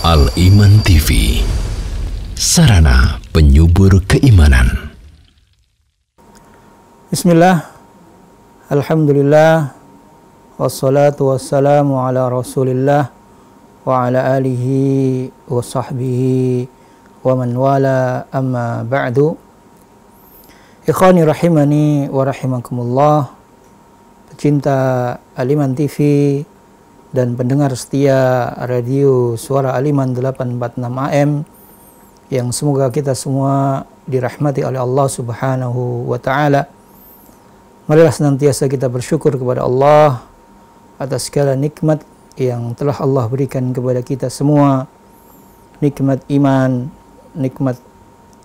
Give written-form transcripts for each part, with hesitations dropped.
Al-Iman TV, sarana penyubur keimanan. Bismillah, alhamdulillah, wassalatu wassalamu ala rasulillah wa ala alihi wa sahbihi wa man wala, amma ba'du. Ikhwani rahimani wa rahimakumullah, pecinta Al-Iman TV dan pendengar setia radio Suara Al-Iman 846 AM, yang semoga kita semua dirahmati oleh Allah Subhanahu wa Ta'ala. Marilah senantiasa kita bersyukur kepada Allah atas segala nikmat yang telah Allah berikan kepada kita semua. Nikmat iman, nikmat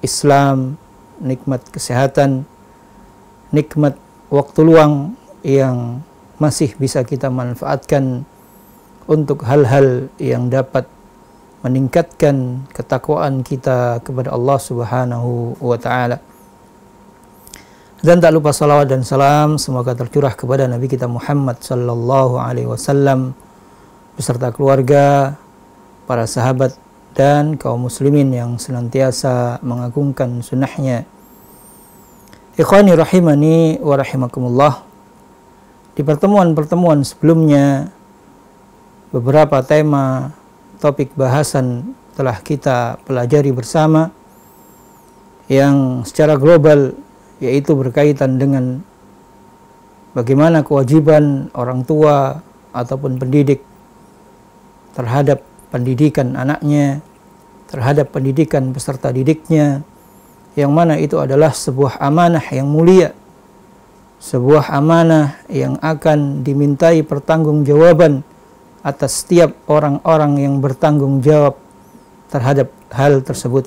Islam, nikmat kesehatan, nikmat waktu luang yang masih bisa kita manfaatkan untuk hal-hal yang dapat meningkatkan ketakwaan kita kepada Allah Subhanahu wa Ta'ala. Dan tak lupa salawat dan salam semoga tercurah kepada Nabi kita Muhammad sallallahu alaihi wasallam beserta keluarga, para sahabat dan kaum muslimin yang senantiasa mengagungkan sunnahnya. Ikhwani rahimani wa rahimakumullah, di pertemuan-pertemuan sebelumnya beberapa tema topik bahasan telah kita pelajari bersama, yang secara global yaitu berkaitan dengan bagaimana kewajiban orang tua ataupun pendidik terhadap pendidikan anaknya, terhadap pendidikan peserta didiknya, yang mana itu adalah sebuah amanah yang mulia, sebuah amanah yang akan dimintai pertanggungjawaban atas setiap orang-orang yang bertanggung jawab terhadap hal tersebut.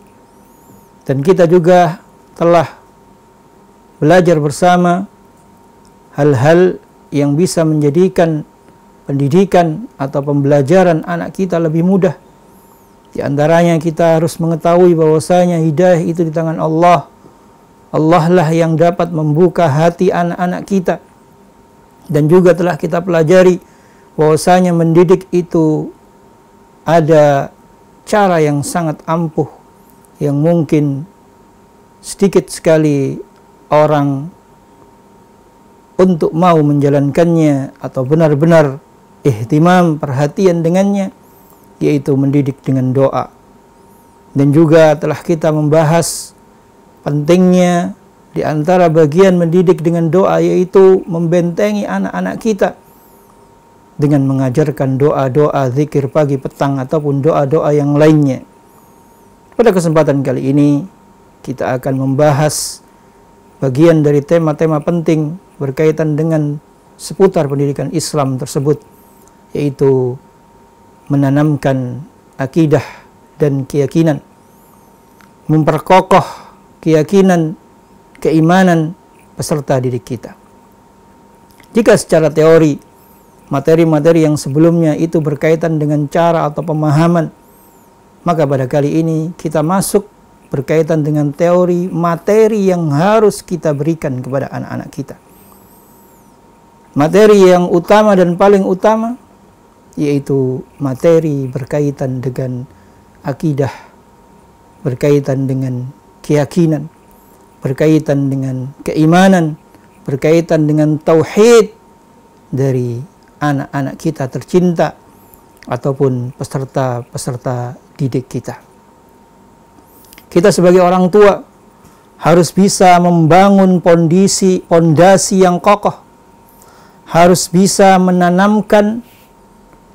Dan kita juga telah belajar bersama hal-hal yang bisa menjadikan pendidikan atau pembelajaran anak kita lebih mudah. Di antaranya kita harus mengetahui bahwasanya hidayah itu di tangan Allah. Allah lah yang dapat membuka hati anak-anak kita. Dan juga telah kita pelajari bahwasanya mendidik itu ada cara yang sangat ampuh, yang mungkin sedikit sekali orang untuk mau menjalankannya atau benar-benar ihtimam, perhatian dengannya, yaitu mendidik dengan doa. Dan juga telah kita membahas pentingnya di antara bagian mendidik dengan doa, yaitu membentengi anak-anak kita dengan mengajarkan doa-doa zikir pagi petang ataupun doa-doa yang lainnya. Pada kesempatan kali ini kita akan membahas bagian dari tema-tema penting berkaitan dengan seputar pendidikan Islam tersebut, yaitu menanamkan akidah dan keyakinan, memperkokoh keyakinan, keimanan peserta didik kita. Jika secara teori materi-materi yang sebelumnya itu berkaitan dengan cara atau pemahaman, maka pada kali ini kita masuk berkaitan dengan teori materi yang harus kita berikan kepada anak-anak kita. Materi yang utama dan paling utama yaitu materi berkaitan dengan akidah, berkaitan dengan keyakinan, berkaitan dengan keimanan, berkaitan dengan tauhid dari anak-anak kita tercinta ataupun peserta-peserta didik kita. Kita sebagai orang tua harus bisa membangun pondasi yang kokoh, harus bisa menanamkan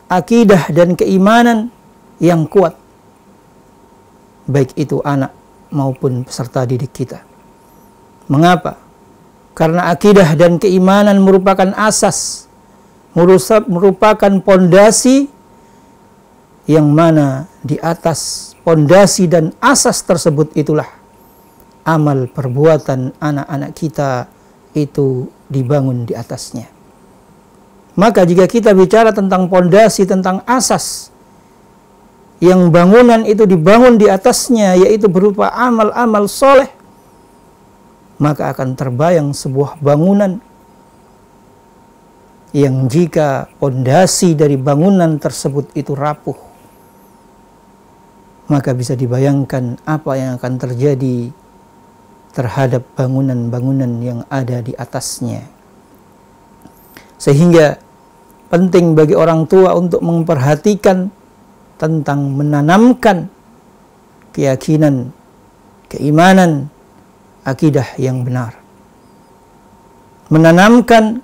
akidah dan keimanan yang kuat, baik itu anak maupun peserta didik kita. Mengapa? Karena akidah dan keimanan merupakan asas, merupakan pondasi yang mana di atas pondasi dan asas tersebut itulah amal perbuatan anak-anak kita itu dibangun di atasnya. Maka jika kita bicara tentang pondasi, tentang asas yang bangunan itu dibangun di atasnya, yaitu berupa amal-amal soleh, maka akan terbayang sebuah bangunan yang jika pondasi dari bangunan tersebut itu rapuh, maka bisa dibayangkan apa yang akan terjadi terhadap bangunan-bangunan yang ada di atasnya. Sehingga penting bagi orang tua untuk memperhatikan tentang menanamkan keyakinan, keimanan, akidah yang benar. Menanamkan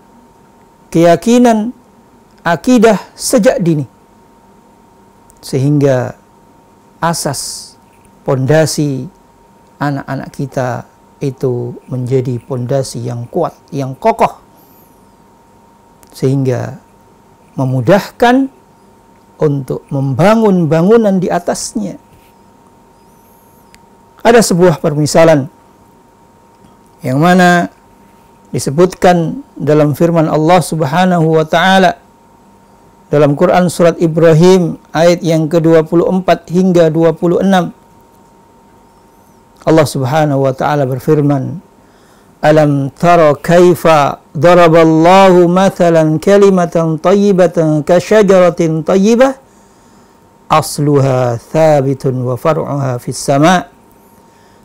keyakinan, akidah sejak dini. Sehingga asas, pondasi anak-anak kita itu menjadi pondasi yang kuat, yang kokoh. Sehingga memudahkan untuk membangun bangunan di atasnya. Ada sebuah permisalan yang mana disebutkan dalam firman Allah Subhanahu wa taala dalam Quran surat Ibrahim ayat yang ke-24 hingga 26. Allah Subhanahu wa taala berfirman, "Alam tara kaifa daraballahu mathalan kalimatan thayyibatan kasyajaratin thayyibah asluha thabitun wa far'uha fis sama'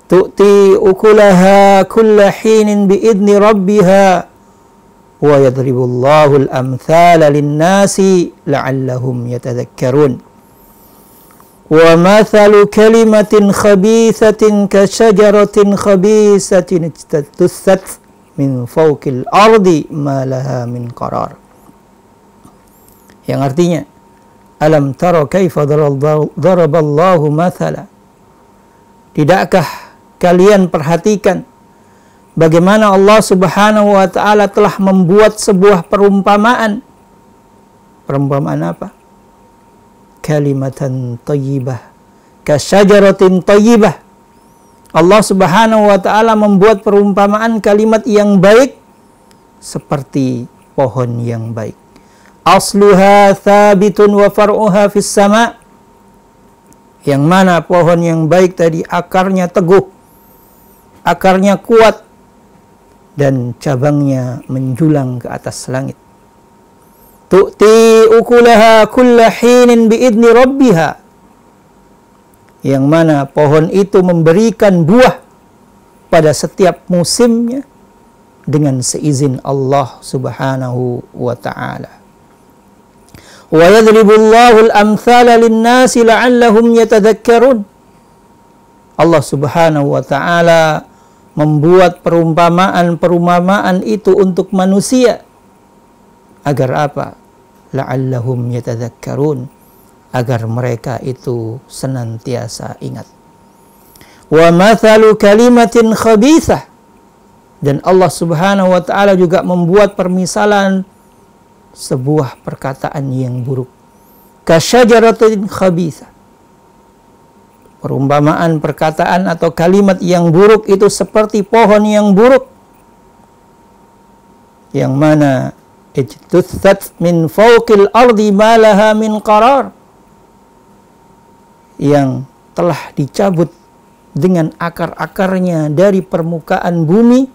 tu'ti ukulaha kulla hinin biidni rabbiha wa yadribullahu al-amthala lin-nasi la'allahum yatadhakkarun wa mathalu kalimatin khabithatin kasyajaratin khabithatin ijtathat min fawqil ardi ma laha min qarar." Yang artinya, alam tara kaifa daraballahu mathala, tidakkah kalian perhatikan bagaimana Allah Subhanahu wa taala telah membuat sebuah perumpamaan. Perumpamaan apa? Kalimatan thayyibah kasyajaratin thayyibah. Allah Subhanahu wa taala membuat perumpamaan kalimat yang baik seperti pohon yang baik. Asluha thabitun wa far'uha fis sama'. Yang mana pohon yang baik tadi akarnya teguh, akarnya kuat, dan cabangnya menjulang ke atas langit. Tu'ti ukulaha kulla hinin biidni rabbiha. Yang mana pohon itu memberikan buah pada setiap musimnya dengan seizin Allah Subhanahu wa ta'ala. Wa yadribullahu al-amthala lin-nasi la'allahum yatadhakkarun. Allah Subhanahu wa ta'ala membuat perumpamaan itu untuk manusia agar apa? La'allahum yatadhakkarun, agar mereka itu senantiasa ingat. Wa mathalu kalimatin khabithah, dan Allah Subhanahu wa ta'ala juga membuat permisalan sebuah perkataan yang buruk. Kasyajaratin khabithah, perumpamaan perkataan atau kalimat yang buruk itu seperti pohon yang buruk yang mana ijtuthat min fawqil ardi ma laha min qarar, yang telah dicabut dengan akar-akarnya dari permukaan bumi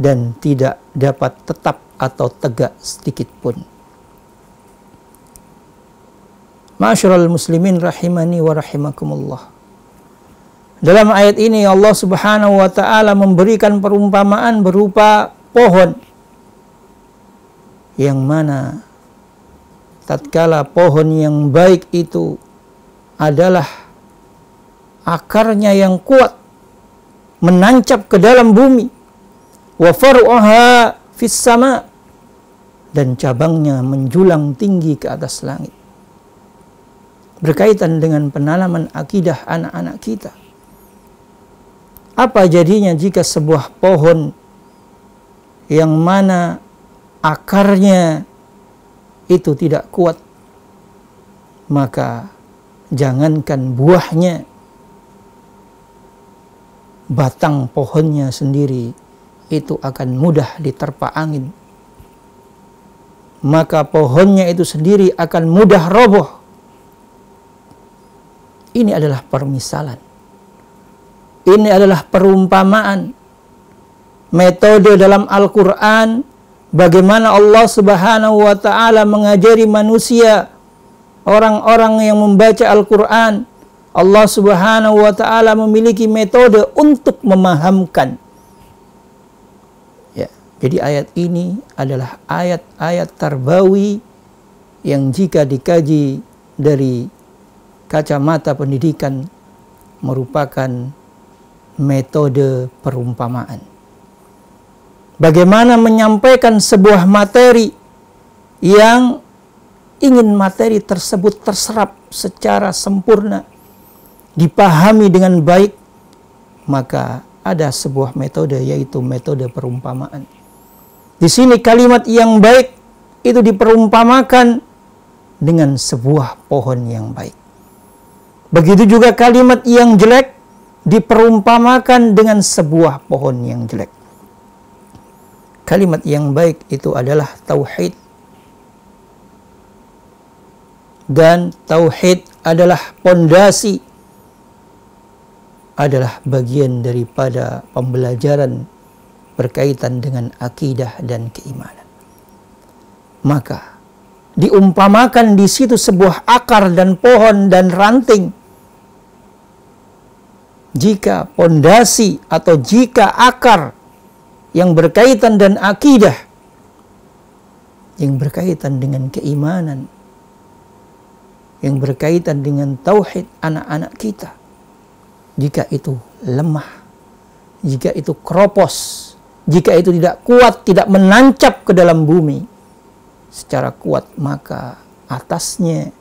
dan tidak dapat tetap atau tegak sedikit pun. Ma'asyiral muslimin rahimani wa rahimakumullah. Dalam ayat ini Allah Subhanahu wa ta'ala memberikan perumpamaan berupa pohon yang mana tatkala pohon yang baik itu adalah akarnya yang kuat menancap ke dalam bumi, wa far'uha fis sama', dan cabangnya menjulang tinggi ke atas langit. Berkaitan dengan penanaman akidah anak-anak kita. Apa jadinya jika sebuah pohon yang mana akarnya itu tidak kuat, maka jangankan buahnya, batang pohonnya sendiri itu akan mudah diterpa angin. Maka pohonnya itu sendiri akan mudah roboh. Ini adalah permisalan. Ini adalah perumpamaan. Metode dalam Al-Quran, bagaimana Allah Subhanahu wa ta'ala mengajari manusia, orang-orang yang membaca Al-Quran, Allah Subhanahu wa ta'ala memiliki metode untuk memahamkan. Ya, jadi ayat ini adalah ayat-ayat tarbawi yang jika dikaji dari kacamata pendidikan merupakan metode perumpamaan. Bagaimana menyampaikan sebuah materi yang ingin materi tersebut terserap secara sempurna, dipahami dengan baik, maka ada sebuah metode, yaitu metode perumpamaan. Di sini kalimat yang baik itu diperumpamakan dengan sebuah pohon yang baik. Begitu juga kalimat yang jelek diperumpamakan dengan sebuah pohon yang jelek. Kalimat yang baik itu adalah tauhid. Dan tauhid adalah pondasi, adalah bagian daripada pembelajaran berkaitan dengan akidah dan keimanan. Maka diumpamakan di situ sebuah akar dan pohon dan ranting. Jika pondasi atau jika akar yang berkaitan dan akidah, yang berkaitan dengan keimanan, yang berkaitan dengan tauhid anak-anak kita, jika itu lemah, jika itu keropos, jika itu tidak kuat, tidak menancap ke dalam bumi secara kuat, maka atasnya,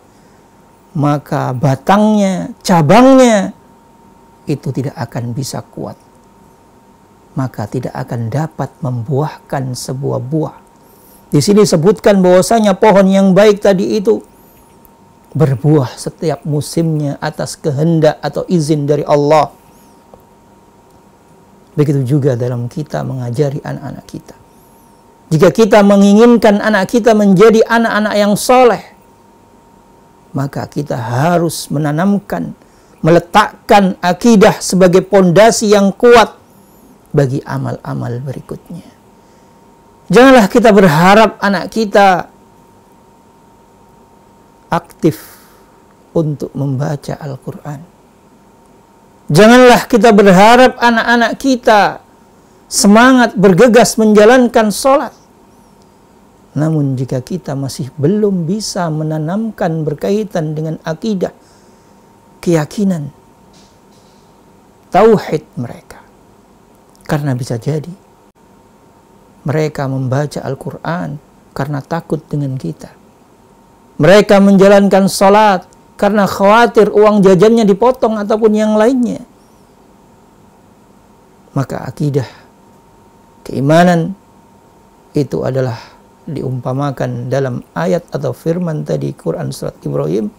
maka batangnya, cabangnya itu tidak akan bisa kuat, maka tidak akan dapat membuahkan sebuah buah. Di sini disebutkan bahwasanya pohon yang baik tadi itu berbuah setiap musimnya atas kehendak atau izin dari Allah. Begitu juga dalam kita mengajari anak-anak kita. Jika kita menginginkan anak kita menjadi anak-anak yang soleh, maka kita harus menanamkan, meletakkan akidah sebagai pondasi yang kuat bagi amal-amal berikutnya. Janganlah kita berharap anak kita aktif untuk membaca Al-Quran. Janganlah kita berharap anak-anak kita semangat bergegas menjalankan sholat. Namun jika kita masih belum bisa menanamkan berkaitan dengan akidah, keyakinan, tauhid mereka, karena bisa jadi mereka membaca Al-Quran karena takut dengan kita. Mereka menjalankan sholat karena khawatir uang jajannya dipotong ataupun yang lainnya. Maka akidah, keimanan itu adalah diumpamakan dalam ayat atau firman tadi Quran surat Ibrahim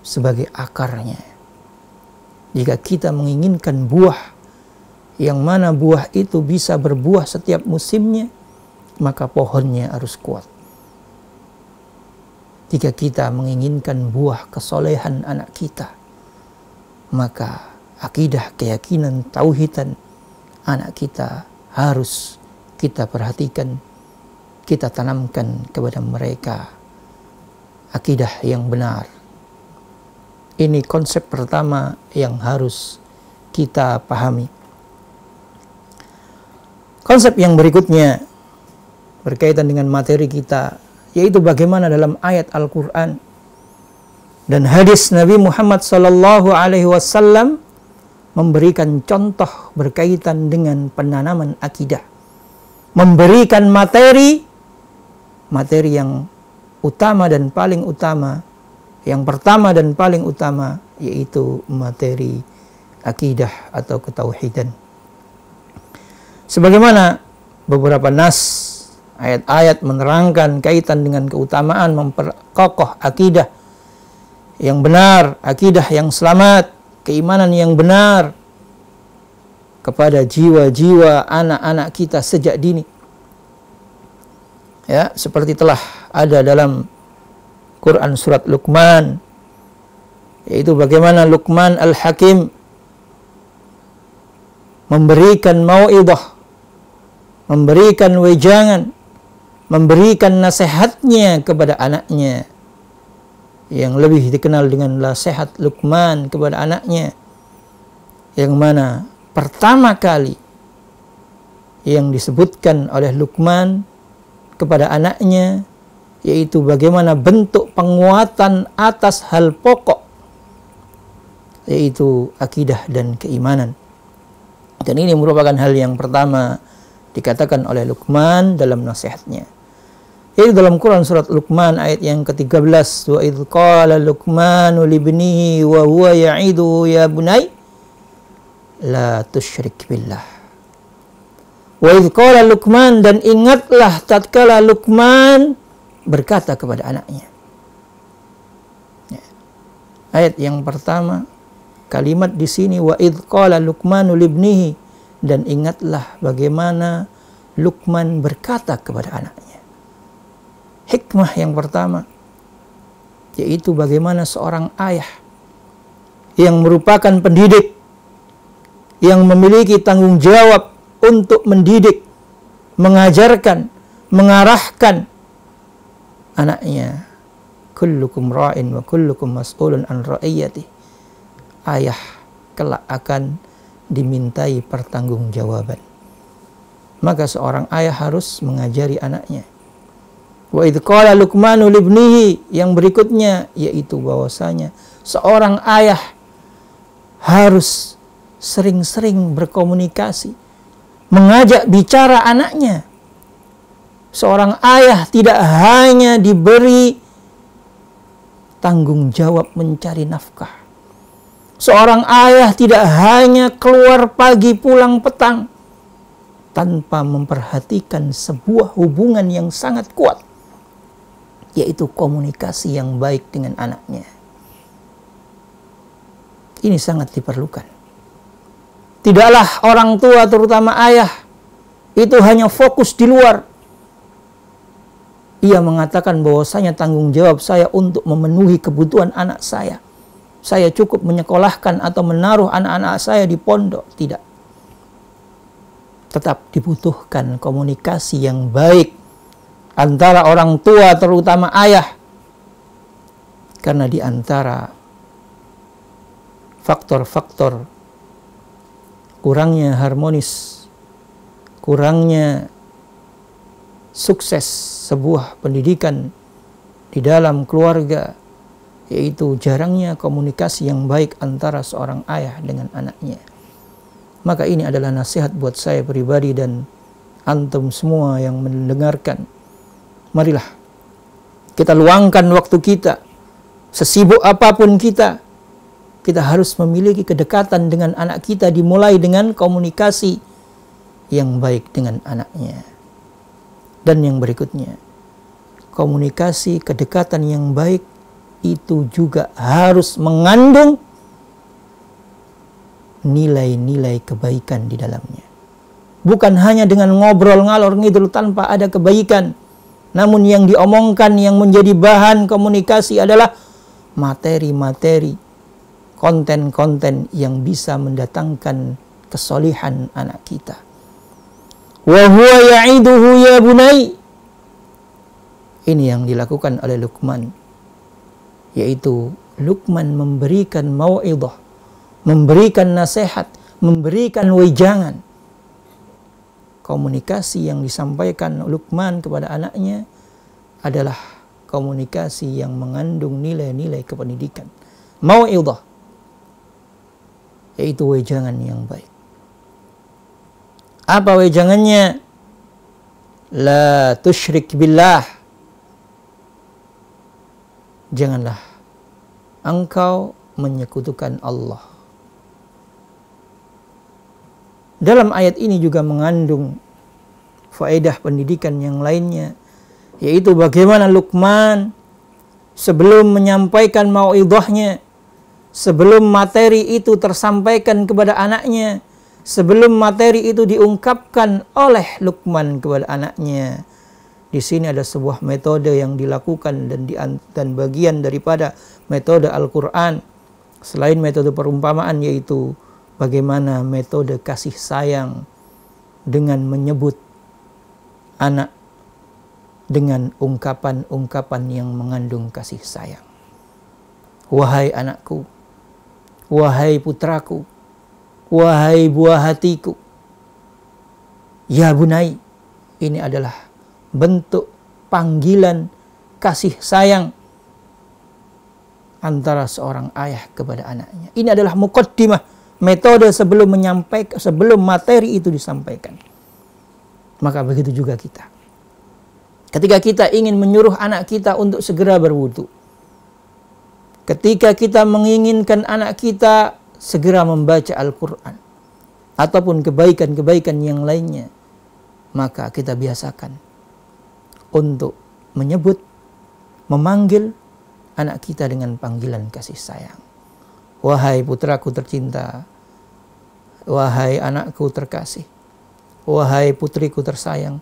sebagai akarnya. Jika kita menginginkan buah yang mana buah itu bisa berbuah setiap musimnya, maka pohonnya harus kuat. Jika kita menginginkan buah kesolehan anak kita, maka akidah, keyakinan, tauhidan anak kita harus kita perhatikan, kita tanamkan kepada mereka akidah yang benar. Ini konsep pertama yang harus kita pahami. Konsep yang berikutnya berkaitan dengan materi kita, yaitu bagaimana dalam ayat Al-Quran dan hadis Nabi Muhammad SAW memberikan contoh berkaitan dengan penanaman akidah, memberikan materi yang utama dan paling utama, yang pertama dan paling utama, yaitu materi akidah atau ketauhidan. Sebagaimana beberapa nas, ayat-ayat menerangkan kaitan dengan keutamaan memperkokoh akidah yang benar, akidah yang selamat, keimanan yang benar kepada jiwa-jiwa anak-anak kita sejak dini. Ya, seperti telah ada dalam Quran surat Luqman, yaitu bagaimana Luqman Al-Hakim memberikan mau'idah, memberikan wejangan, memberikan nasihatnya kepada anaknya yang lebih dikenal dengan nasihat Luqman kepada anaknya, yang mana pertama kali yang disebutkan oleh Luqman kepada anaknya yaitu bagaimana bentuk penguatan atas hal pokok, yaitu akidah dan keimanan. Dan ini merupakan hal yang pertama dikatakan oleh Luqman dalam nasihatnya. Itu dalam Quran surat Luqman ayat yang ke-13, wa idz qala Luqmanu libnihi wa huwa ya'iduhu ya bunay la tusyrik billah. Wa idz qala Luqman, dan ingatlah tatkala Luqman berkata kepada anaknya. Ya. Ayat yang pertama, kalimat di sini wa idz qala Luqmanu libnihi, dan ingatlah bagaimana Luqman berkata kepada anaknya. Hikmah yang pertama yaitu bagaimana seorang ayah yang merupakan pendidik, yang memiliki tanggung jawab untuk mendidik, mengajarkan, mengarahkan anaknya. Kullukum ra'in wa kullukum mas'ulun an ra'iyati. Ayah kelak akan dimintai pertanggungjawaban. Maka seorang ayah harus mengajari anaknya. Wa idz qala Luqmanu libnihi, yang berikutnya yaitu bahwasanya seorang ayah harus sering-sering berkomunikasi, mengajak bicara anaknya. Seorang ayah tidak hanya diberi tanggung jawab mencari nafkah. Seorang ayah tidak hanya keluar pagi pulang petang tanpa memperhatikan sebuah hubungan yang sangat kuat, yaitu komunikasi yang baik dengan anaknya. Ini sangat diperlukan. Tidaklah orang tua, terutama ayah, itu hanya fokus di luar. Ia mengatakan bahwasanya tanggung jawab saya untuk memenuhi kebutuhan anak saya. Saya cukup menyekolahkan atau menaruh anak-anak saya di pondok. Tidak. Tetap dibutuhkan komunikasi yang baik antara orang tua, terutama ayah. Karena di antara faktor-faktor kurangnya harmonis, kurangnya sukses sebuah pendidikan di dalam keluarga, yaitu jarangnya komunikasi yang baik antara seorang ayah dengan anaknya. Maka ini adalah nasihat buat saya pribadi dan antum semua yang mendengarkan. Marilah kita luangkan waktu kita, sesibuk apapun kita harus memiliki kedekatan dengan anak kita, dimulai dengan komunikasi yang baik dengan anaknya. Dan yang berikutnya, komunikasi kedekatan yang baik itu juga harus mengandung nilai-nilai kebaikan di dalamnya. Bukan hanya dengan ngobrol ngalor ngidul tanpa ada kebaikan, namun yang diomongkan, yang menjadi bahan komunikasi adalah materi-materi, konten-konten yang bisa mendatangkan kesolihan anak kita. Wa huwa ya'iduhu ya bunai. Ini yang dilakukan oleh Luqman, yaitu Luqman memberikan mau'idhah, memberikan nasihat, memberikan wejangan. Komunikasi yang disampaikan Luqman kepada anaknya adalah komunikasi yang mengandung nilai-nilai kependidikan. Mau'idhah, yaitu wejangan yang baik. Apa wejangannya? La tusyrik billah. Janganlah engkau menyekutukan Allah. Dalam ayat ini juga mengandung faedah pendidikan yang lainnya, yaitu bagaimana Luqman sebelum menyampaikan mau'idhahnya, sebelum materi itu tersampaikan kepada anaknya, sebelum materi itu diungkapkan oleh Luqman kepada anaknya, di sini ada sebuah metode yang dilakukan dan bagian daripada metode Al-Quran selain metode perumpamaan, yaitu bagaimana metode kasih sayang dengan menyebut anak dengan ungkapan-ungkapan yang mengandung kasih sayang. Wahai anakku, wahai putraku, wahai buah hatiku, ya bunai. Ini adalah bentuk panggilan kasih sayang antara seorang ayah kepada anaknya. Ini adalah muqaddimah, metode sebelum menyampaikan, sebelum materi itu disampaikan. Maka begitu juga kita. Ketika kita ingin menyuruh anak kita untuk segera berwudu, ketika kita menginginkan anak kita segera membaca Al-Quran, ataupun kebaikan-kebaikan yang lainnya, maka kita biasakan untuk menyebut, memanggil anak kita dengan panggilan kasih sayang. Wahai putraku tercinta, wahai anakku terkasih, wahai putriku tersayang,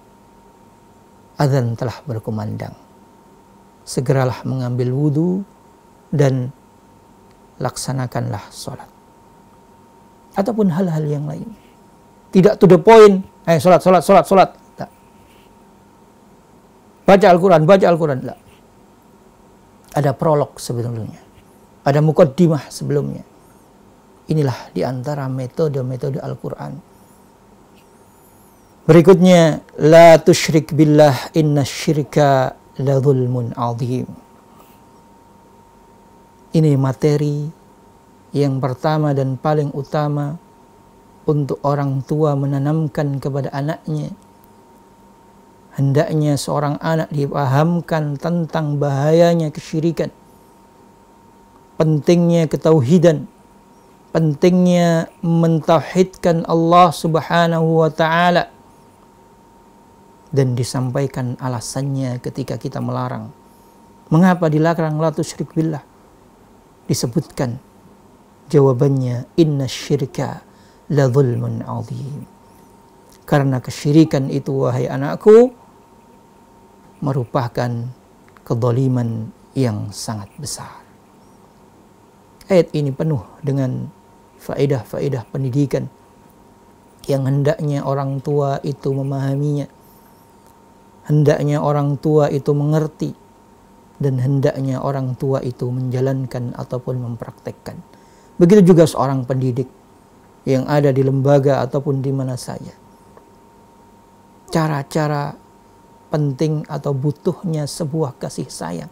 azan telah berkumandang. Segeralah mengambil wudu dan laksanakanlah sholat. Ataupun hal-hal yang lain. Tidak to the point, sholat. Tak. Baca Al-Quran. Tak. Ada prolog sebelumnya. Ada muqaddimah sebelumnya. Inilah diantara metode-metode Al-Quran. Berikutnya, la tusyrik billah inna syirka la dhulmun azim. Ini materi yang pertama dan paling utama untuk orang tua menanamkan kepada anaknya. Hendaknya seorang anak dipahamkan tentang bahayanya kesyirikan, pentingnya ketauhidan, pentingnya mentauhidkan Allah Subhanahu wa ta'ala, dan disampaikan alasannya ketika kita melarang. Mengapa dilarang la tusyrik billah? Disebutkan jawabannya, inna syirka la dhulmun azim. Karena kesyirikan itu, wahai anakku, merupakan kezaliman yang sangat besar. Ayat ini penuh dengan faedah-faedah pendidikan yang hendaknya orang tua itu memahaminya, hendaknya orang tua itu mengerti, dan hendaknya orang tua itu menjalankan ataupun mempraktekkan. Begitu juga seorang pendidik yang ada di lembaga ataupun di mana saja. Cara-cara penting atau butuhnya sebuah kasih sayang.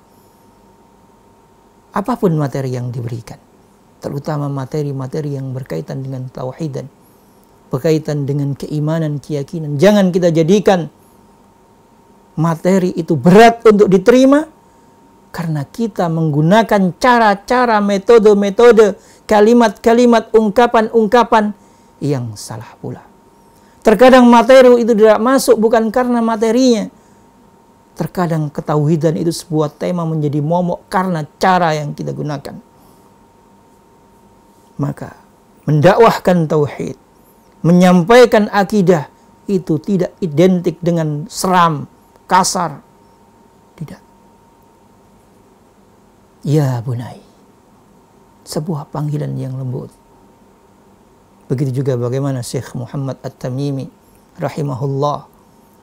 Apapun materi yang diberikan, terutama materi-materi yang berkaitan dengan tauhidan, berkaitan dengan keimanan, keyakinan. Jangan kita jadikan materi itu berat untuk diterima karena kita menggunakan cara-cara, metode-metode, kalimat-kalimat, ungkapan-ungkapan yang salah pula. Terkadang materi itu tidak masuk bukan karena materinya. Terkadang ketauhidan itu sebuah tema menjadi momok karena cara yang kita gunakan. Maka mendakwahkan tauhid, menyampaikan akidah itu tidak identik dengan seram, kasar. Tidak. Ya bunai. Sebuah panggilan yang lembut. Begitu juga bagaimana Syekh Muhammad At-Tamimi rahimahullah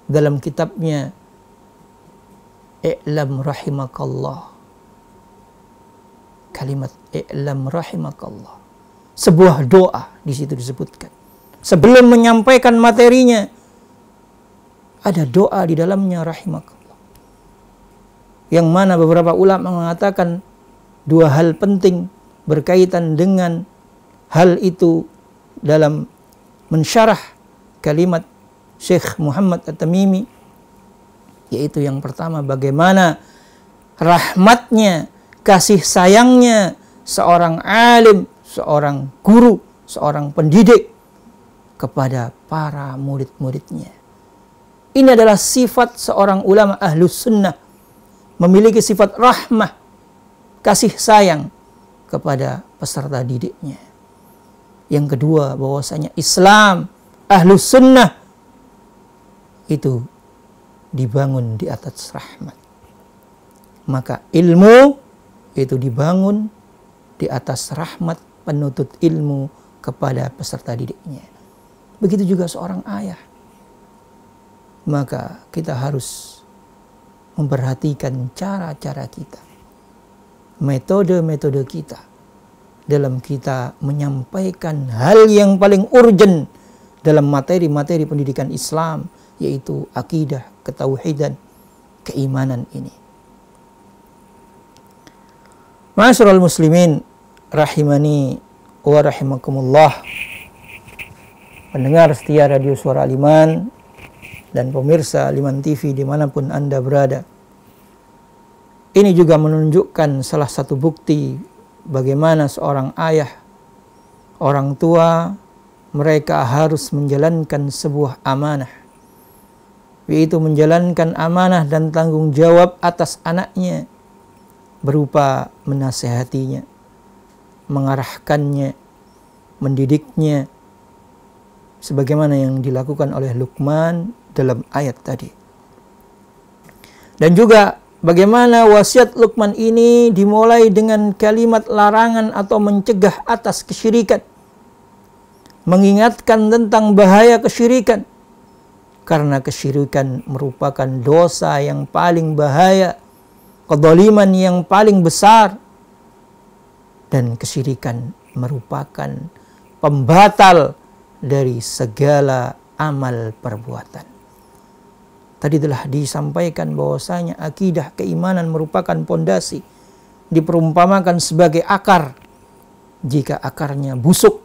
dalam kitabnya I'lam rahimakallah. Kalimat I'lam rahimakallah. Sebuah doa di situ disebutkan. Sebelum menyampaikan materinya, ada doa di dalamnya rahimakallah. Yang mana beberapa ulama mengatakan dua hal penting berkaitan dengan hal itu dalam mensyarah kalimat Syekh Muhammad At-Tamimi, yaitu yang pertama, bagaimana rahmatnya, kasih sayangnya seorang alim, seorang guru, seorang pendidik kepada para murid-muridnya. Ini adalah sifat seorang ulama ahlus sunnah, memiliki sifat rahmah, kasih sayang kepada peserta didiknya. Yang kedua, bahwasanya Islam, ahlus sunnah itu dibangun di atas rahmat. Maka ilmu itu dibangun di atas rahmat penuntut ilmu kepada peserta didiknya. Begitu juga seorang ayah. Maka kita harus memperhatikan cara-cara kita. metode-metode kita dalam kita menyampaikan hal yang paling urgent dalam materi-materi pendidikan Islam, yaitu akidah, ketauhidan, keimanan ini. Ma'asyiral muslimin rahimani wa rahimakumullah, pendengar setia Radio Suara Al-Iman dan pemirsa Al-Iman TV dimanapun Anda berada. Ini juga menunjukkan salah satu bukti bagaimana seorang ayah, orang tua, mereka harus menjalankan sebuah amanah, yaitu menjalankan amanah dan tanggung jawab atas anaknya berupa menasehatinya, mengarahkannya, mendidiknya, sebagaimana yang dilakukan oleh Luqman dalam ayat tadi. Dan juga bagaimana wasiat Luqman ini dimulai dengan kalimat larangan atau mencegah atas kesyirikan, mengingatkan tentang bahaya kesyirikan, karena kesyirikan merupakan dosa yang paling bahaya, kezaliman yang paling besar, dan kesyirikan merupakan pembatal dari segala amal perbuatan. Tadi telah disampaikan bahwasanya akidah keimanan merupakan pondasi, diperumpamakan sebagai akar. Jika akarnya busuk,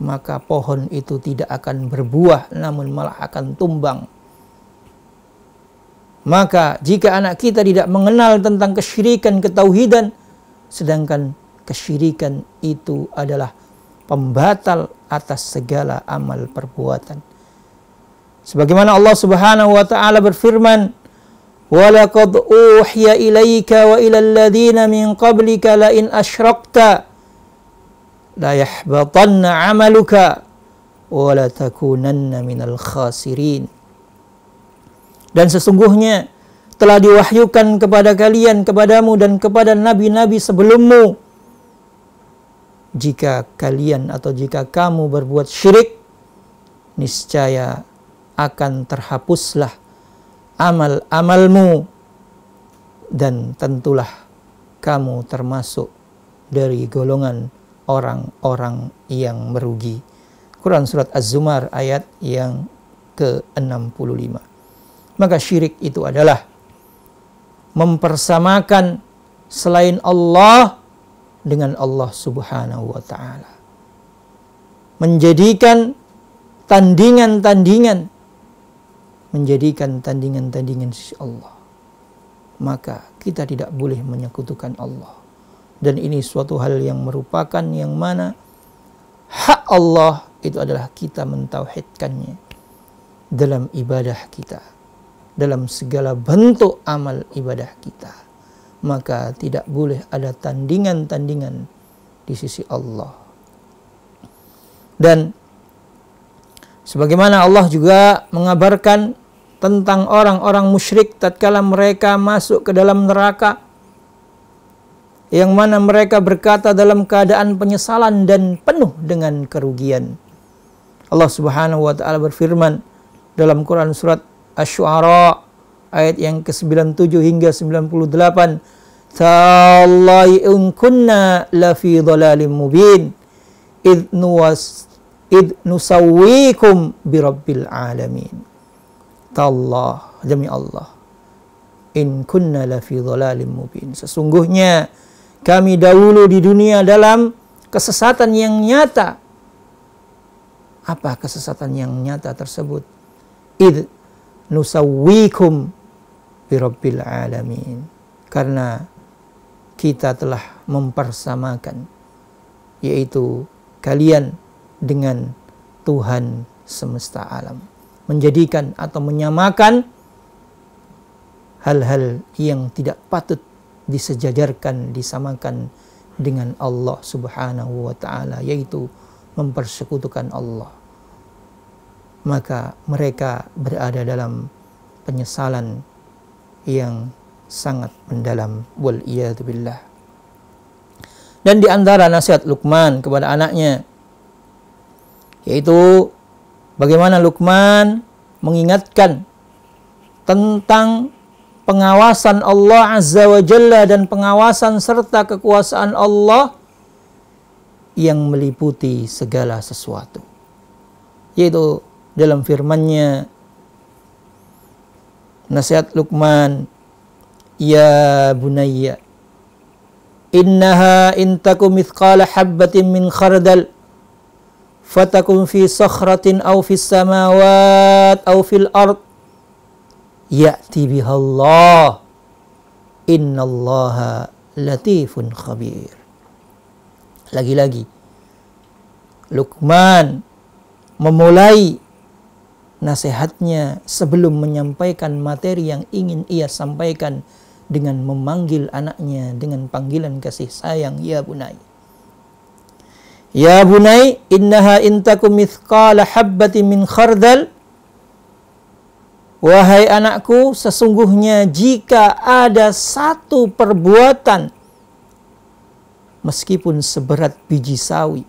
maka pohon itu tidak akan berbuah, namun malah akan tumbang. Maka jika anak kita tidak mengenal tentang kesyirikan, ketauhidan, sedangkan kesyirikan itu adalah pembatal atas segala amal perbuatan. Sebagaimana Allah Subhanahu wa taala berfirman, "Wa laqad uhiya ilaika wa ilal ladzina min qablika la in asyrakta la yahbatanna 'amaluka wa la takunanna minal khasirin." Dan sesungguhnya telah diwahyukan kepada kalian, kepadamu dan kepada nabi-nabi sebelummu, jika kalian atau jika kamu berbuat syirik, niscaya akan terhapuslah amal-amalmu dan tentulah kamu termasuk dari golongan orang-orang yang merugi. Quran Surat Az-Zumar ayat yang ke-65. Maka syirik itu adalah mempersamakan selain Allah dengan Allah Subhanahu wa ta'ala, menjadikan tandingan-tandingan sisi Allah. Maka kita tidak boleh menyekutukan Allah, dan ini suatu hal yang merupakan yang mana hak Allah itu adalah kita mentauhidkannya dalam ibadah kita, dalam segala bentuk amal ibadah kita. Maka tidak boleh ada tandingan-tandingan di sisi Allah. Dan sebagaimana Allah juga mengabarkan tentang orang-orang musyrik tatkala mereka masuk ke dalam neraka, yang mana mereka berkata dalam keadaan penyesalan dan penuh dengan kerugian. Allah Subhanahu wa taala berfirman dalam Quran Surat Asy-Syu'ara ayat yang ke-97 hingga 98, "Tallahi in kunna lafi dhalalim mubin id nusawwikum birabbil alamin." Tallah, demi Allah, in kunna lafi dhalalim mubin, sesungguhnya kami dahulu di dunia dalam kesesatan yang nyata. Apa kesesatan yang nyata tersebut? Id nusawwikum birabbil alamin, karena kita telah mempersamakan, yaitu kalian dengan Tuhan semesta alam, menjadikan atau menyamakan hal-hal yang tidak patut disejajarkan, disamakan dengan Allah Subhanahu wa ta'ala, yaitu mempersekutukan Allah. Maka mereka berada dalam penyesalan yang sangat mendalam, wal iyadu billah. Dan di antara nasihat Luqman kepada anaknya, yaitu bagaimana Luqman mengingatkan tentang pengawasan Allah Azza wa Jalla dan pengawasan serta kekuasaan Allah yang meliputi segala sesuatu. Yaitu dalam firman-Nya, nasihat Luqman, ya bunayya innaha in takum mithqala habbatin min khardal fatakun fi sakhratin aw fis samawat aw fil ard ya'ti bihallah innallaha latifun khabir. Lagi-lagi Luqman memulai nasihatnya sebelum menyampaikan materi yang ingin ia sampaikan dengan memanggil anaknya dengan panggilan kasih sayang, ya bunai. Ya bunai, innaha intakum mithqala habbatin min khardal. Wahai anakku, sesungguhnya jika ada satu perbuatan meskipun seberat biji sawi,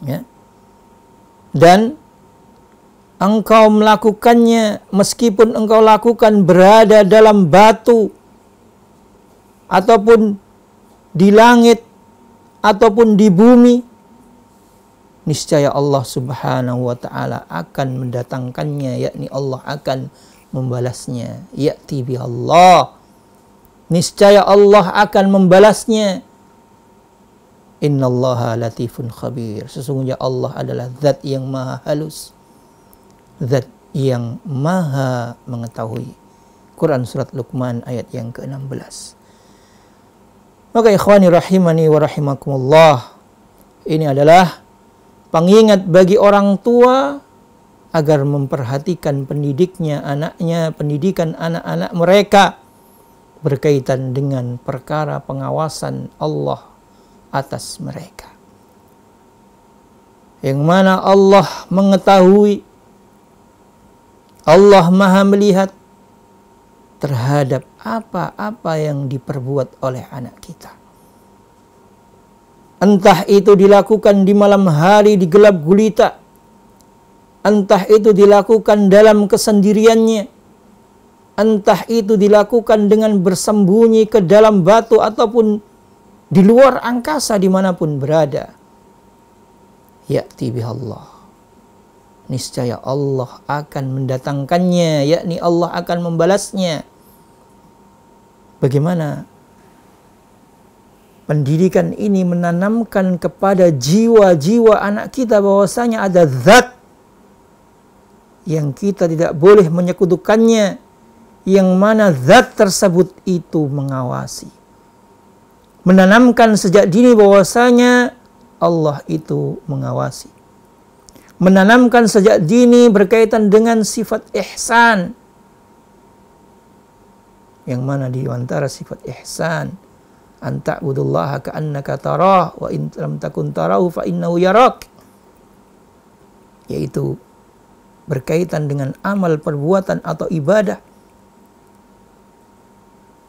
ya, dan engkau melakukannya meskipun engkau lakukan berada dalam batu ataupun di langit ataupun di bumi, niscaya Allah Subhanahu wa taala akan mendatangkannya, yakni Allah akan membalasnya. Ya'ti bi Allah, niscaya Allah akan membalasnya. Innallaha latifun khabir, sesungguhnya Allah adalah zat yang maha halus, zat yang maha mengetahui. Quran surat Luqman ayat yang ke-16. Maka ikhwani rahimani wa rahimakumullah, ini adalah pengingat bagi orang tua agar memperhatikan pendidiknya anaknya, pendidikan anak-anak mereka berkaitan dengan perkara pengawasan Allah atas mereka. Yang mana Allah mengetahui, Allah maha melihat terhadap apa-apa yang diperbuat oleh anak kita. Entah itu dilakukan di malam hari di gelap gulita, entah itu dilakukan dalam kesendiriannya, entah itu dilakukan dengan bersembunyi ke dalam batu ataupun di luar angkasa dimanapun berada. Ya'ti bihallah, niscaya Allah akan mendatangkannya, yakni Allah akan membalasnya. Bagaimana pendidikan ini menanamkan kepada jiwa-jiwa anak kita bahwasanya ada zat yang kita tidak boleh menyekutukannya, yang mana zat tersebut itu mengawasi. Menanamkan sejak dini bahwasanya Allah itu mengawasi. Menanamkan sejak dini berkaitan dengan sifat ihsan, yang mana di antara sifat ihsan an ta'budullaha ka'annaka tarah wa in lam takun tarahu fa innahu yarak, yaitu berkaitan dengan amal perbuatan atau ibadah.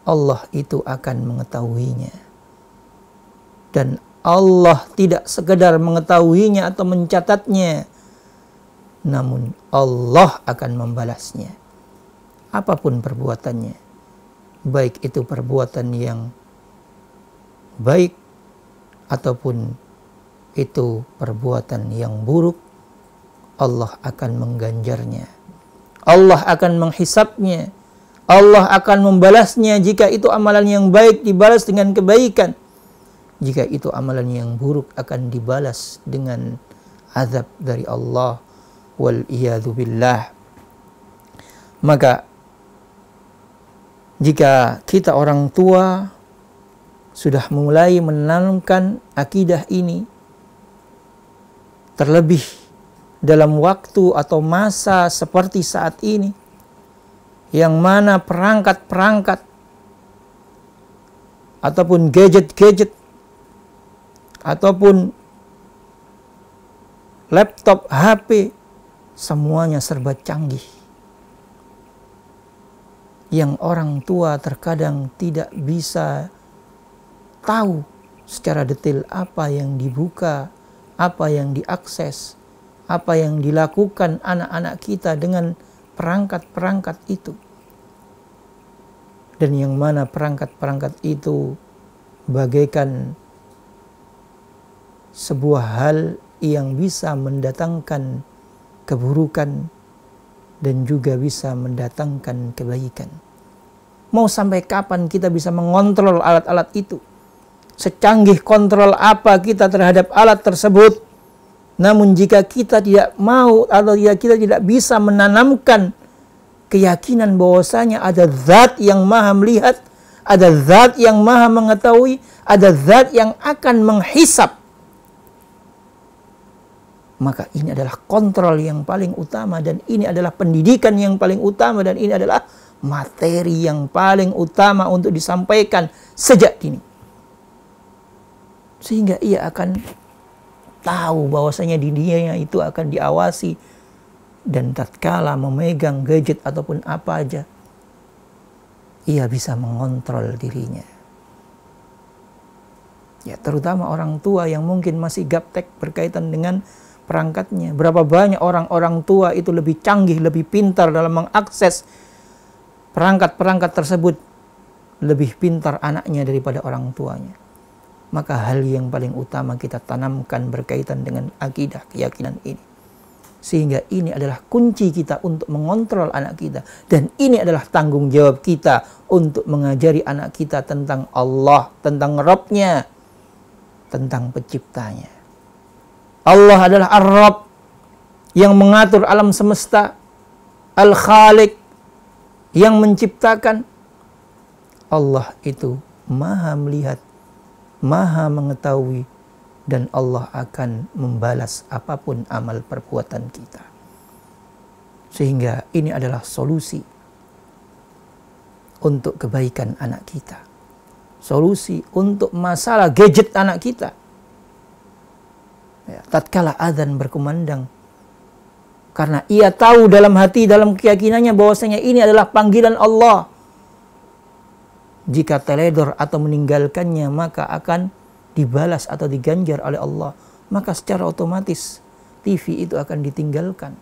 Allah itu akan mengetahuinya, dan Allah tidak sekedar mengetahuinya atau mencatatnya, namun Allah akan membalasnya. Apapun perbuatannya, baik itu perbuatan yang baik ataupun itu perbuatan yang buruk, Allah akan mengganjarnya, Allah akan menghisapnya, Allah akan membalasnya. Jika itu amalan yang baik dibalas dengan kebaikan, jika itu amalan yang buruk akan dibalas dengan azab dari Allah, wal iyadu billah. Maka jika kita orang tua sudah mulai menanamkan akidah ini, terlebih dalam waktu atau masa seperti saat ini, yang mana perangkat-perangkat ataupun gadget-gadget ataupun laptop, HP, semuanya serba canggih, yang orang tua terkadang tidak bisa tahu secara detail apa yang dibuka, apa yang diakses, apa yang dilakukan anak-anak kita dengan perangkat-perangkat itu. dan yang mana perangkat-perangkat itu bagaikan sebuah hal yang bisa mendatangkan keburukan dan juga bisa mendatangkan kebaikan. Mau sampai kapan kita bisa mengontrol alat-alat itu? Secanggih kontrol apa kita terhadap alat tersebut, namun jika kita tidak mau atau kita tidak bisa menanamkan keyakinan bahwasanya ada zat yang maha melihat, ada zat yang maha mengetahui, ada zat yang akan menghisap, maka ini adalah kontrol yang paling utama, dan ini adalah pendidikan yang paling utama, dan ini adalah materi yang paling utama untuk disampaikan sejak dini. Sehingga ia akan tahu bahwasanya dirinya itu akan diawasi, dan tatkala memegang gadget ataupun apa aja, ia bisa mengontrol dirinya. Ya, terutama orang tua yang mungkin masih gaptek berkaitan dengan perangkatnya. Berapa banyak orang-orang tua itu lebih canggih, lebih pintar dalam mengakses perangkat-perangkat tersebut, lebih pintar anaknya daripada orang tuanya. Maka hal yang paling utama kita tanamkan berkaitan dengan akidah, keyakinan ini. Sehingga ini adalah kunci kita untuk mengontrol anak kita. Dan ini adalah tanggung jawab kita untuk mengajari anak kita tentang Allah, tentang Rabb-Nya, tentang penciptanya. Allah adalah Ar-Rabb yang mengatur alam semesta, Al-Khaliq yang menciptakan. Allah itu maha melihat, maha mengetahui, dan Allah akan membalas apapun amal perbuatan kita. Sehingga ini adalah solusi untuk kebaikan anak kita, solusi untuk masalah gadget anak kita. Ya, tatkala azan berkumandang, karena ia tahu dalam hati, dalam keyakinannya bahwasanya ini adalah panggilan Allah. Jika teledor atau meninggalkannya, maka akan dibalas atau diganjar oleh Allah. Maka secara otomatis TV itu akan ditinggalkan,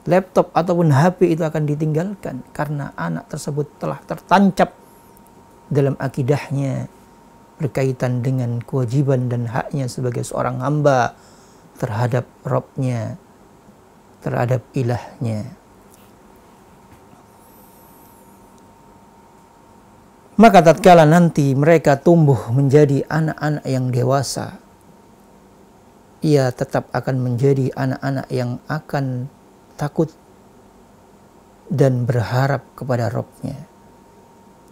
laptop ataupun HP itu akan ditinggalkan, karena anak tersebut telah tertancap dalam akidahnya berkaitan dengan kewajiban dan haknya sebagai seorang hamba terhadap Rabb-Nya, terhadap ilahnya. Maka tatkala nanti mereka tumbuh menjadi anak-anak yang dewasa, ia tetap akan menjadi anak-anak yang akan takut dan berharap kepada Rabb-Nya.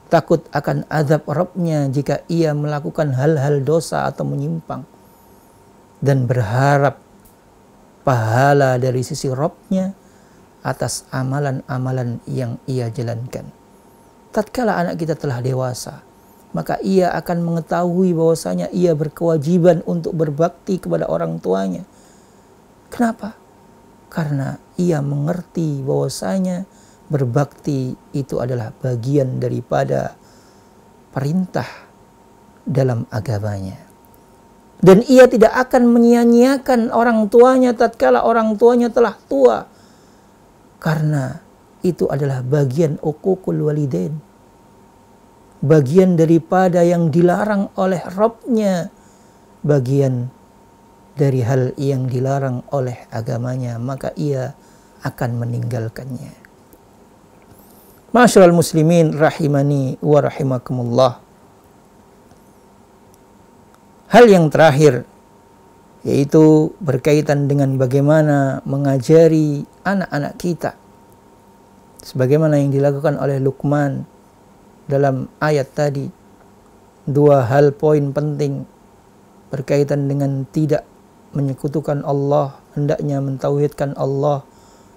Takut akan azab Rabb-Nya jika ia melakukan hal-hal dosa atau menyimpang, dan berharap pahala dari sisi Rabb-Nya atas amalan-amalan yang ia jalankan. Tatkala anak kita telah dewasa, maka ia akan mengetahui bahwasanya ia berkewajiban untuk berbakti kepada orang tuanya. Kenapa? Karena ia mengerti bahwasanya berbakti itu adalah bagian daripada perintah dalam agamanya. Dan ia tidak akan menyia-nyiakan orang tuanya tatkala orang tuanya telah tua, karena itu adalah bagian uququl walidain, bagian daripada yang dilarang oleh Rabb-Nya, bagian dari hal yang dilarang oleh agamanya, maka ia akan meninggalkannya. Ma'asyiral muslimin rahimani wa rahimakumullah. Hal yang terakhir yaitu berkaitan dengan bagaimana mengajari anak-anak kita, sebagaimana yang dilakukan oleh Luqman dalam ayat tadi. Dua hal poin penting berkaitan dengan tidak menyekutukan Allah, hendaknya mentauhidkan Allah,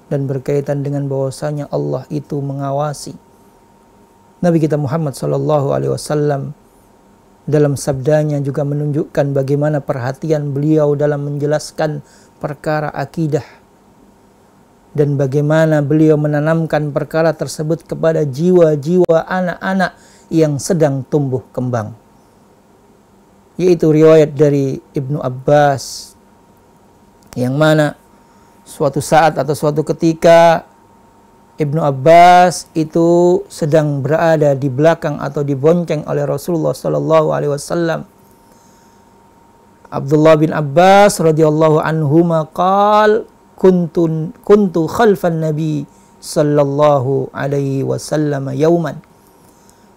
dan berkaitan dengan bahwasanya Allah itu mengawasi. Nabi kita Muhammad SAW dalam sabdanya juga menunjukkan bagaimana perhatian beliau dalam menjelaskan perkara akidah, dan bagaimana beliau menanamkan perkara tersebut kepada jiwa-jiwa anak-anak yang sedang tumbuh kembang. Yaitu riwayat dari Ibnu Abbas, yang mana suatu saat atau suatu ketika Ibnu Abbas itu sedang berada di belakang atau dibonceng oleh Rasulullah sallallahu alaihi wasallam. Abdullah bin Abbas radhiyallahu anhuma qala kuntu khalfan nabi sallallahu alaihi wasallam yauman.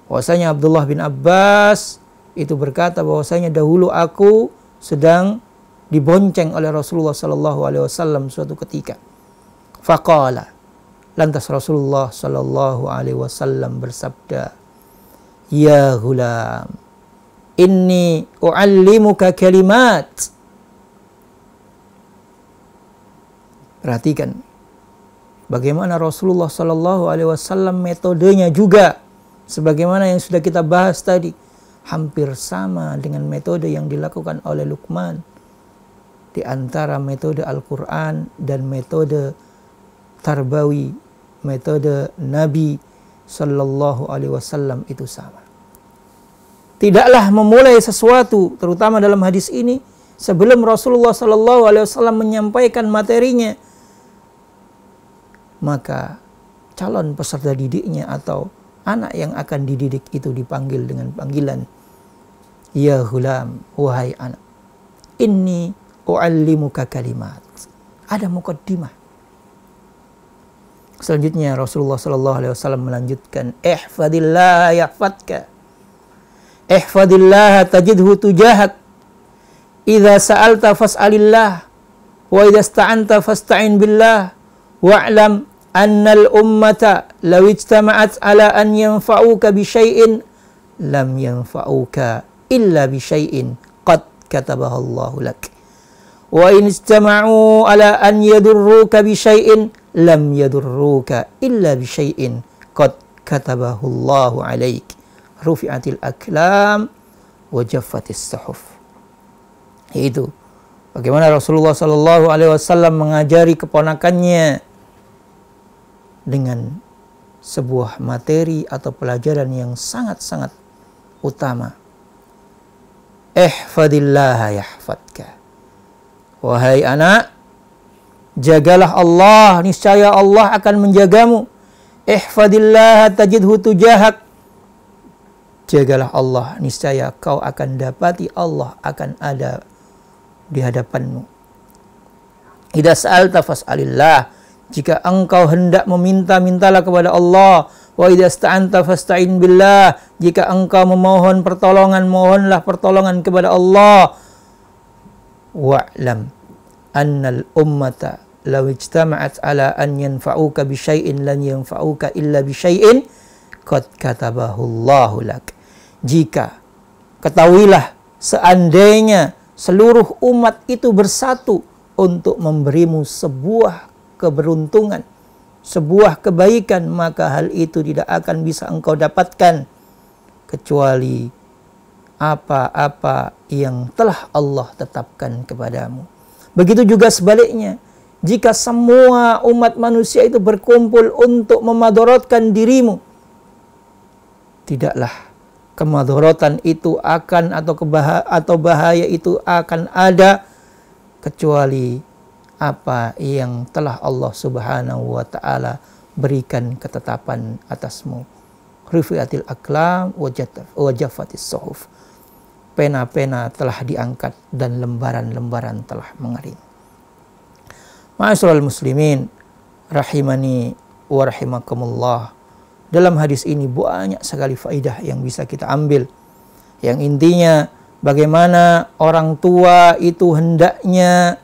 Bahwasanya Abdullah bin Abbas itu berkata bahwasanya dahulu aku sedang dibonceng oleh Rasulullah sallallahu alaihi wasallam suatu ketika. Faqala, lantas Rasulullah sallallahu alaihi wasallam bersabda, "Ya ghulam, inni u'allimuka kalimat." Perhatikan bagaimana Rasulullah sallallahu alaihi wasallam metodenya juga sebagaimana yang sudah kita bahas tadi, hampir sama dengan metode yang dilakukan oleh Luqman di antara metode Al-Qur'an dan metode tarbawi, metode Nabi sallallahu alaihi wasallam itu sama. Tidaklah memulai sesuatu, terutama dalam hadis ini, sebelum Rasulullah sallallahu alaihi wasallam menyampaikan materinya, maka calon peserta didiknya atau anak yang akan dididik itu dipanggil dengan panggilan, "Ya ghulam, wahai anak, inni u'allimuka kalimat." Ada muqaddimah. Selanjutnya Rasulullah sallallahu alaihi wasallam melanjutkan, "Ihfadillah yahfadka. Ihfadillah tajidhu tujahak. Idza sa'alta fas'alillah wa idza ista'anta fasta'in billah. Wa'lam annal ummata law ijtama'at ala an yanfa'uka bi syai'in lam yanfa'uka illa bi syai'in qad katabahu Allahu lak. Wa in istama'u ala an yadurruka bi syai'in lam yadurruka illa bi syai'in qad katabahu Allahu 'alaik. Rufi'atil aklam wa jaffatis suhuf." Itu bagaimana Rasulullah sallallahu alaihi wasallam mengajari keponakannya dengan sebuah materi atau pelajaran yang sangat-sangat utama. Ihfadillah yahfadka. Wahai anak, jagalah Allah, niscaya Allah akan menjagamu. Ihfadillah tajidhu tujahak. Jagalah Allah, niscaya kau akan dapati Allah akan ada di hadapanmu. Idza sa'alta fas'alillah. Jika engkau hendak meminta, mintalah kepada Allah. Wa idza ista'anta fasta'in billah. Jika engkau memohon pertolongan, mohonlah pertolongan kepada Allah. Wa'lam annal ummata law ijtama'at ala an yanfa'uka bi syai'in lan yanfa'uka illa bi syai'in qad katabahu Allahu lak. Jika, ketahuilah, seandainya seluruh umat itu bersatu untuk memberimu sebuah keberuntungan, sebuah kebaikan, maka hal itu tidak akan bisa engkau dapatkan kecuali apa-apa yang telah Allah tetapkan kepadamu. Begitu juga sebaliknya, jika semua umat manusia itu berkumpul untuk memadorotkan dirimu, tidaklah kemadorotan itu akan atau bahaya itu akan ada kecuali apa yang telah Allah Subhanahu wa taala berikan ketetapan atasmu. Rufi'atil aklam wa jaffatis suhuf. Pena-pena telah diangkat dan lembaran-lembaran telah mengering. Ma'asyiral muslimin rahimani wa rahimakumullah. Dalam hadis ini banyak sekali faidah yang bisa kita ambil. Yang intinya bagaimana orang tua itu hendaknya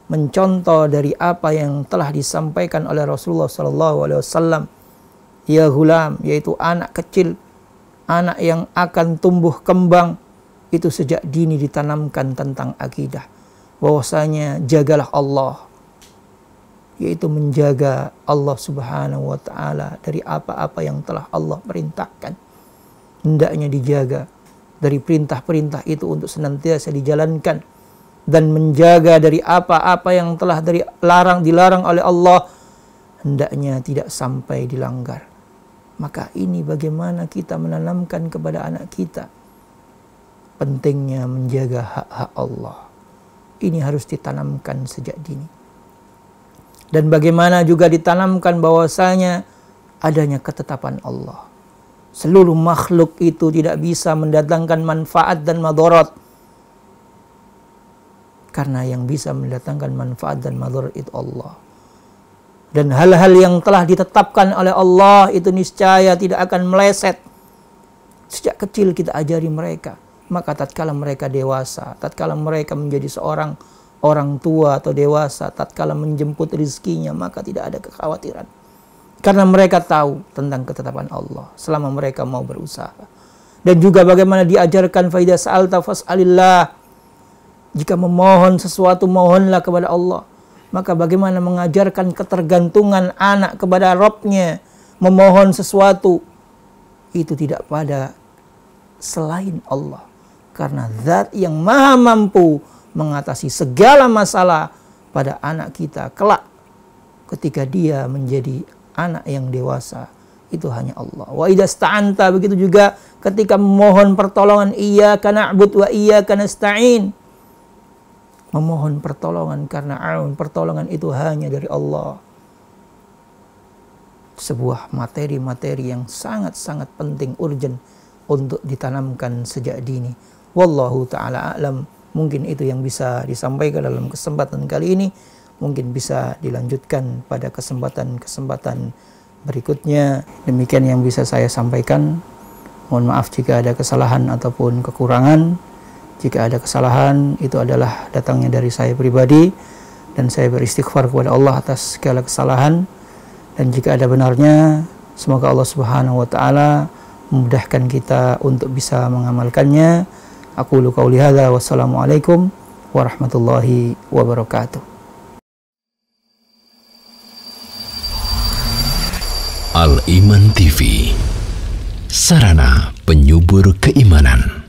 mencontoh dari apa yang telah disampaikan oleh Rasulullah SAW. Ya ghulam, yaitu anak kecil, anak yang akan tumbuh kembang, itu sejak dini ditanamkan tentang akidah. Bahwasanya jagalah Allah, yaitu menjaga Allah Subhanahu wa ta'ala dari apa-apa yang telah Allah perintahkan. Hendaknya dijaga dari perintah-perintah itu untuk senantiasa dijalankan, dan menjaga dari apa-apa yang telah dilarang oleh Allah, hendaknya tidak sampai dilanggar. Maka ini bagaimana kita menanamkan kepada anak kita pentingnya menjaga hak-hak Allah. Ini harus ditanamkan sejak dini. Dan bagaimana juga ditanamkan bahwasanya adanya ketetapan Allah. Seluruh makhluk itu tidak bisa mendatangkan manfaat dan madarat, karena yang bisa mendatangkan manfaat dan madarat itu Allah. Dan hal-hal yang telah ditetapkan oleh Allah itu niscaya tidak akan meleset. Sejak kecil kita ajari mereka, maka tatkala mereka dewasa, tatkala mereka menjadi seorang orang tua atau dewasa, tatkala menjemput rizkinya, maka tidak ada kekhawatiran. Karena mereka tahu tentang ketetapan Allah selama mereka mau berusaha. Dan juga bagaimana diajarkan fa idza sa'alta fas'alillah. Jika memohon sesuatu, mohonlah kepada Allah. Maka bagaimana mengajarkan ketergantungan anak kepada Rabb-nya, memohon sesuatu itu tidak pada selain Allah. Karena zat yang maha mampu mengatasi segala masalah pada anak kita kelak ketika dia menjadi anak yang dewasa, itu hanya Allah. Wa idza sta'anta, begitu juga ketika memohon pertolongan, iyyaka na'budu wa iyyaka nasta'in. Memohon pertolongan karena pertolongan itu hanya dari Allah. Sebuah materi-materi yang sangat-sangat penting, urgent untuk ditanamkan sejak dini. Wallahu ta'ala a'lam. Mungkin itu yang bisa disampaikan dalam kesempatan kali ini. Mungkin bisa dilanjutkan pada kesempatan-kesempatan berikutnya. Demikian yang bisa saya sampaikan. Mohon maaf jika ada kesalahan ataupun kekurangan. Jika ada kesalahan, itu adalah datangnya dari saya pribadi, dan saya beristighfar kepada Allah atas segala kesalahan. Dan jika ada benarnya, semoga Allah Subhanahu wa taala memudahkan kita untuk bisa mengamalkannya. Aqulu qauli hadza, wassalamualaikum warahmatullahi wabarakatuh. Al Iman TV, sarana penyubur keimanan.